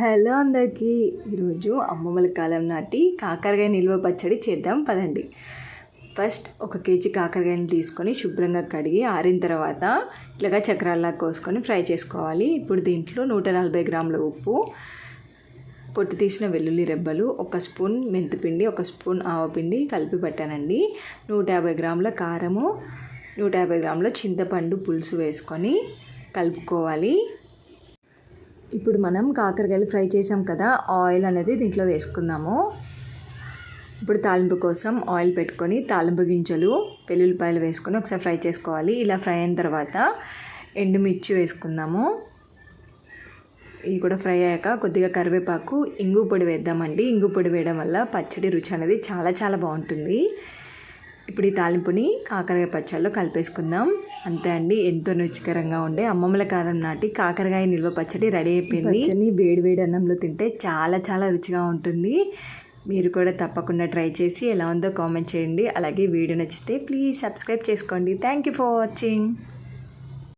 Hello అందరికీ, ఈరోజు అమ్మమ్మల కాలం నాటి కాకరకాయ నిల్వ పచ్చడి చేద్దాం పదండి. ఫస్ట్ 1 కేజీ కాకరకాయని తీసుకొని శుభ్రంగా కడిగి ఆరిన తర్వాత ఇలాగా చక్రాల్లా కోసుకొని ఫ్రై చేసుకోవాలి. ఇప్పుడు దీంట్లో 140 గ్రాముల ఉప్పు, పొట్టు తీసిన వెల్లుల్లి రెబ్బలు, 1 స్పూన్ మెంతిపిండి, 1 స్పూన్ ఆవపిండి కలిపి పట్టానండి. 150 గ్రాముల కారము, 150 గ్రాముల చింతపండు పులుసు వేసుకొని కలుపుకోవాలి. ఇప్పుడు మనం కాకరకాయలు ఫ్రై చేసాం కదా, ఆయిల్ అనేది దీంట్లో వేసుకుందాము. ఇప్పుడు తాలింపు కోసం ఆయిల్ పెట్టుకొని తాలింపు గింజలు, వెల్లుల్లిపాయలు వేసుకొని ఒకసారి ఫ్రై చేసుకోవాలి. ఇలా ఫ్రై అయిన తర్వాత ఎండుమిర్చి వేసుకుందాము. ఇవి కూడా ఫ్రై అయ్యాక కొద్దిగా కరివేపాకు, ఇంగు పొడి వేద్దామండి. ఇంగు పొడి వేయడం వల్ల పచ్చడి రుచి అనేది చాలా బాగుంటుంది. ఇప్పుడు ఈ తాలింపుని కాకరకాయ పచ్చడిలో కలిపేసుకుందాం. అంతే అండి, ఎంతో రుచికరంగా ఉండే అమ్మమ్మల కాలం నాటి కాకరకాయ నిల్వ పచ్చడి రెడీ అయిపోయింది. పచ్చడిని వేడి అన్నంలో తింటే చాలా రుచిగా ఉంటుంది. మీరు కూడా తప్పకుండా ట్రై చేసి ఎలా ఉందో కామెంట్ చేయండి. అలాగే వీడియో నచ్చితే ప్లీజ్ సబ్స్క్రైబ్ చేసుకోండి. Thank you for watching.